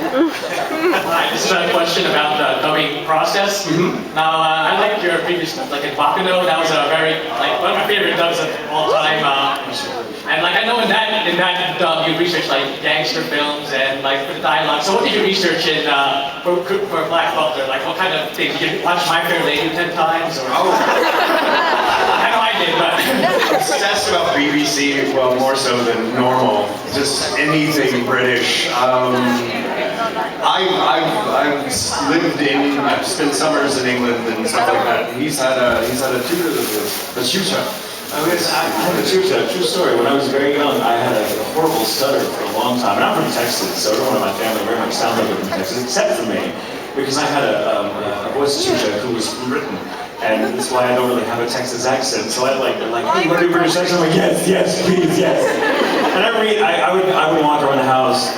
Hi, this is a question about the dubbing process. Now, I liked your previous stuff, like in Baccano. That was a very, one of my favorite dubs of all time. And I know in that dub you researched gangster films and for the dialogue. So what did you research for Black Butler? What kind of things? Did you watch My Fair Lady 10 times? Or? Oh. I know I did, but obsessed about BBC, well, more so than normal. Just anything British. I've spent summers in England and stuff like that. He's had a tutor, a tutor. I had a tutor, true story. When I was very young, I had a horrible stutter for a long time. And I'm from Texas, so everyone in my family very much sounds like they're from Texas, except for me, because I had a voice tutor who was from Britain. And that's why I don't really have a Texas accent. So they're like, hey, you want to do British accent? I'm like, yes, please, yes. And I would walk around the house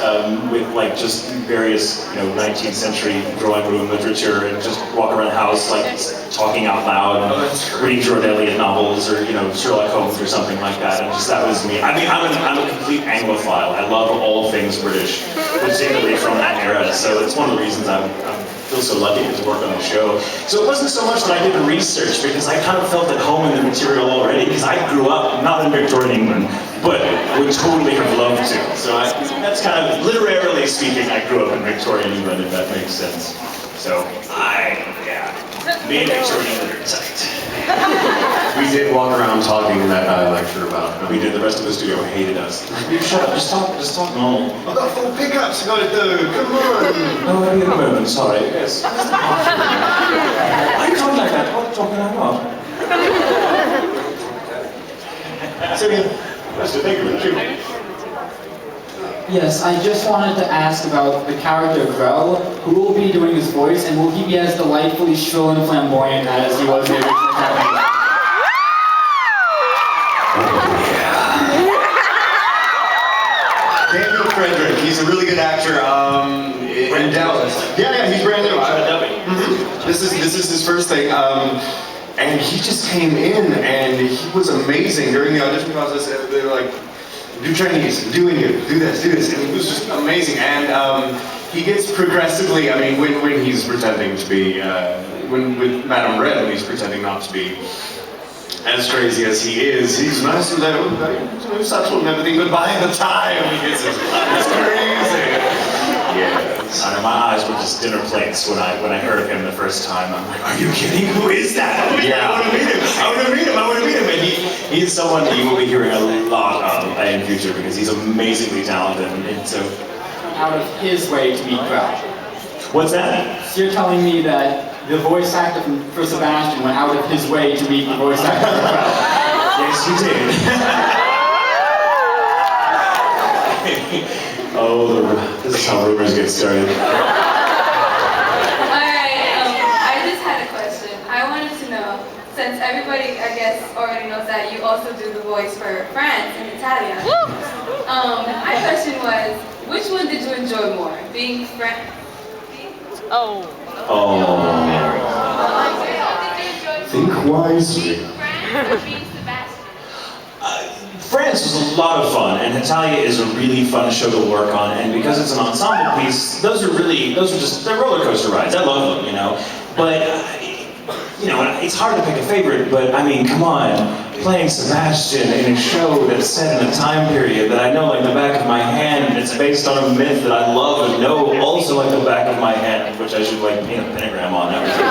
with just various 19th century drawing room literature, and just walk around the house talking out loud, and reading George Eliot novels, or Sherlock Holmes or something like that. And that was me. I mean, I'm a complete Anglophile. I love all things British, particularly from that era. So it's one of the reasons I feel so lucky to work on the show. So it wasn't so much that I did the research, because I kind of felt at home in the material already, because I grew up not in Victorian England, but would totally have loved to. So that's kind of, literarily speaking, I grew up in Victorian England, if that makes sense. So me and Victorian England are tight. We did walk around talking in that lecture about. We did. The rest of the studio hated us. You shut up. Just talk normal. I've got 4 pickups I gotta do. Come on. No, maybe in a moment. Sorry. Yes. Why are you talking like that? What talking like what? Simeon. Thank you. Yes, I just wanted to ask about the character Grell. Who will be doing his voice, and will he be as delightfully shrill and flamboyant as he was in the original character? Daniel Frederick, he's a really good actor in Dallas. Yeah, he's brand new. This is his first thing. And he just came in, and he was amazing during the audition process. They were like, do Chinese, do Indian, do this, and he was just amazing. And he gets progressively, when he's pretending to be, with Madame Red, when he's pretending not to be as crazy as he is, he's nice and very subtle and everything, but by the time he gets it's crazy. Yes. I know, my eyes were just dinner plates when I heard of him the first time. I'm like, are you kidding? Who is that? Yeah. I want to meet him. And he's someone that you will be hearing a lot of in the future, because he's amazingly talented. And so, out of his way to meet Grell. What's that? So you're telling me that the voice actor for Sebastian went out of his way to meet the voice actor for Grell? Yes, he did. Oh, this is how rumors get started. Alright, I just had a question. I wanted to know, since everybody, I guess, already knows that you also do the voice for France and Italian. My question was, which one did you enjoy more? Being French? Oh. Think wisely. Being France or being Sebastian? France was a lot of fun, and Italia is a really fun show to work on, and because it's an ensemble piece, they're roller coaster rides. I love them, But, it's hard to pick a favorite, but come on, playing Sebastian in a show that's set in a time period that I know like the back of my hand, and it's based on a myth that I love and know also like the back of my hand, which I should paint a pentagram on everything.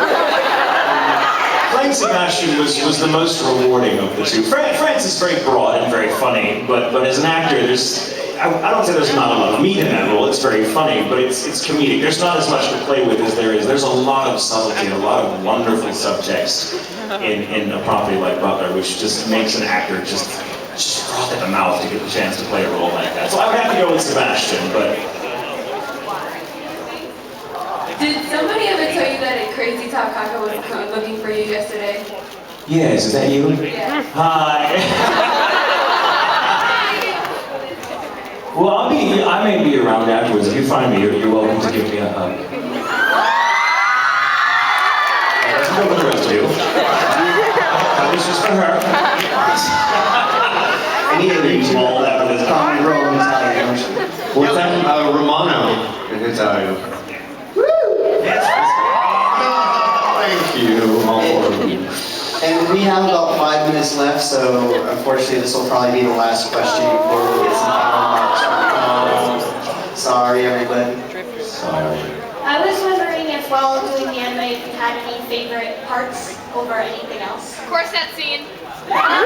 Playing Sebastian was the most rewarding of the two. France is very broad and very funny, but as an actor, I don't say there's not a lot of meat in that role. It's very funny, but it's comedic. There's not as much to play with as there is. There's a lot of subtlety and a lot of wonderful subtext in a property like Butler, which just makes an actor just froth at the mouth to get the chance to play a role like that. So I would have to go with Sebastian, but. Did somebody ever tell you that a crazy top cocker was looking for you yesterday? Yes, is that you? Yeah. Hi. Well, I may be around afterwards. If you find me, you're welcome to give me a hug. Let's go with the rest of you. That was just for her. Any of you small that with this common girl in Italian. What's that? Romano in time. Woo! Yes. Thank you. And we have about 5 minutes left, so unfortunately this will probably be the last question before we get some final marks. Sorry, everybody. Sorry. I was wondering if while doing the anime you had any favorite parts over anything else. Of course, that scene. How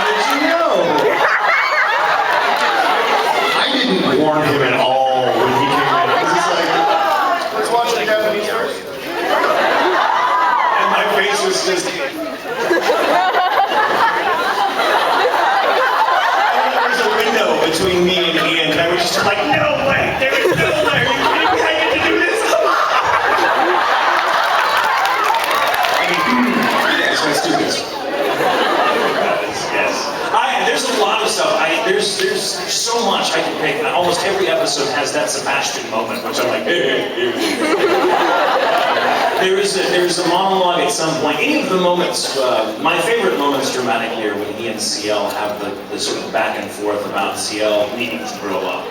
did you know? I didn't warn him at all when he came in. I was just like, let's watch the Japanese first. And my face was just... There's a window between me and Ian, and I was just like, no way, there is no way, are you kidding me? I get to do this? Yes, let's do this. Yes. There's a lot of stuff. There's so much I can pick. Almost every episode has that Sebastian moment, which I'm like, hey. There's a monologue at some point. Any of the moments, my favorite moments dramatically are when he and CL have the sort of back and forth about CL needing to grow up.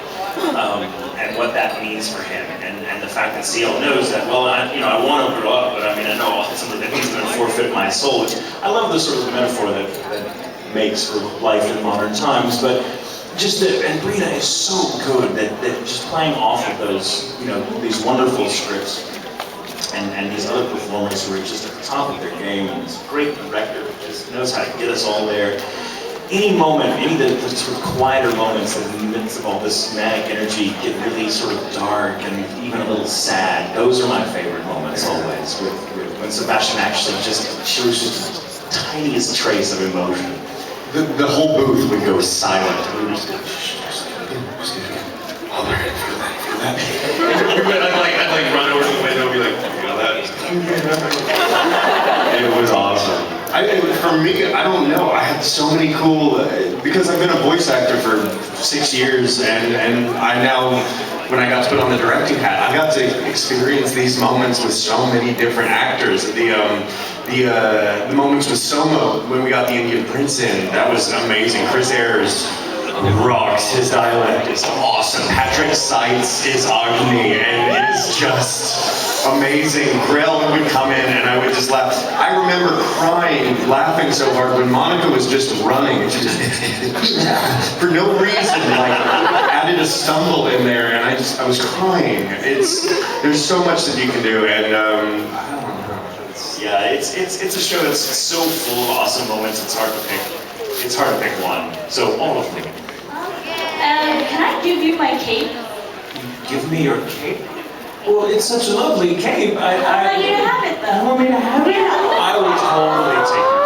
And what that means for him, and the fact that CL knows that, well, I want to grow up, but I mean, I know ultimately that he's going to forfeit my soul, which I love the sort of metaphor that makes for life in modern times, but just that, and Brina is so good that just playing off of those, these wonderful scripts, and these other performers who are just at the top of their game, and this great director just knows how to get us all there. Any moment, any of the sort of quieter moments that in the midst of all this manic energy get really sort of dark and even a little sad, those are my favorite moments always, with when Sebastian actually just shows just the tiniest trace of emotion. The whole booth would go silent. We would just go, shh, oh, there, feel that. I'd like run over to the window and be like, feel that. It was awesome. For me, I don't know. I had so many cool, because I've been a voice actor for 6 years, and I now, when I got to put on the directing hat, I got to experience these moments with so many different actors. The moments with Soma, when we got the Indian Prince in, that was amazing. Chris Ayers rocks. His dialect is awesome. Patrick Seitz is Agni, and it is just amazing. Grell would come in and I would just laugh. I remember crying, laughing so hard when Monica was just running. She just for no reason, like added a stumble in there, and I was crying. There's so much that you can do, and I don't know. Yeah, it's a show that's so full of awesome moments. It's hard to pick. It's hard to pick one. So all of them. Can I give you my cape? Give me your cape? Well, it's such a lovely cape. I want you to have it though. You want me to have it? I will totally take it.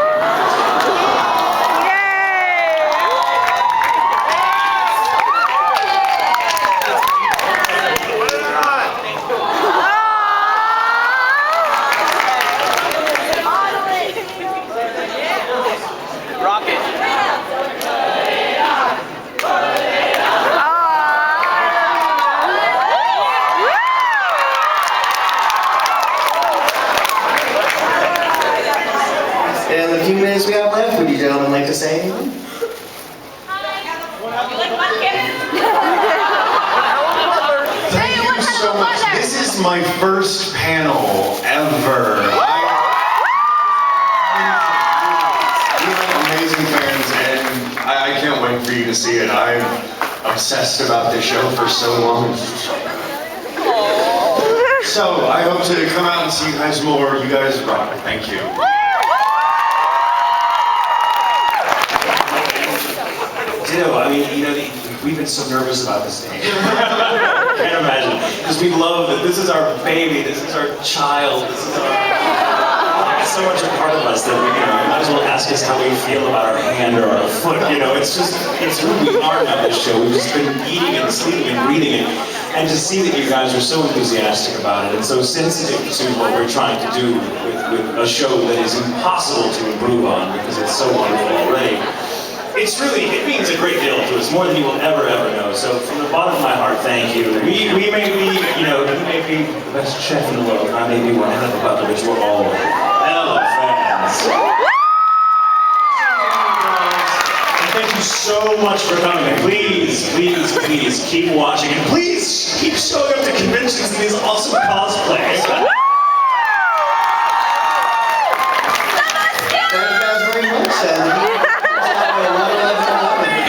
In the few minutes we have left, would you gentlemen like to say anything? Thank you so much. This is my first panel ever. You have amazing fans, and I can't wait for you to see it. I'm obsessed about this show for so long. So I hope to come out and see you guys more. You guys rock. Thank you. Ditto. I mean, we've been so nervous about this day. Can't imagine. Because we love that this is our baby, this is our child, this is it's so much a part of us that we might as well ask us how we feel about our hand or our foot. It's who we are about this show. We've just been eating and sleeping and breathing it. And to see that you guys are so enthusiastic about it and so sensitive to what we're trying to do with a show that is impossible to improve on because it's so wonderful already. It means a great deal to us, more than you will ever know. So from the bottom of my heart, thank you. We may be, he may be the best chef in the world, and I may be one hell of a butler, which we're all hell of fans. And thank you so so much for coming. And please, please, please keep watching. And please keep showing up to conventions in these awesome cosplays. Thank you guys very much.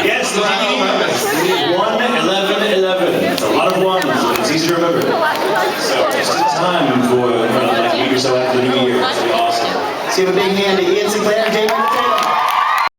Yes, the DVD. 1-11-11. It's a lot of ones, but it's easy to remember. So just in time for like a week or so after the new year. It's gonna be awesome. Let's give a big hand to Ian Sinclair and Tatum.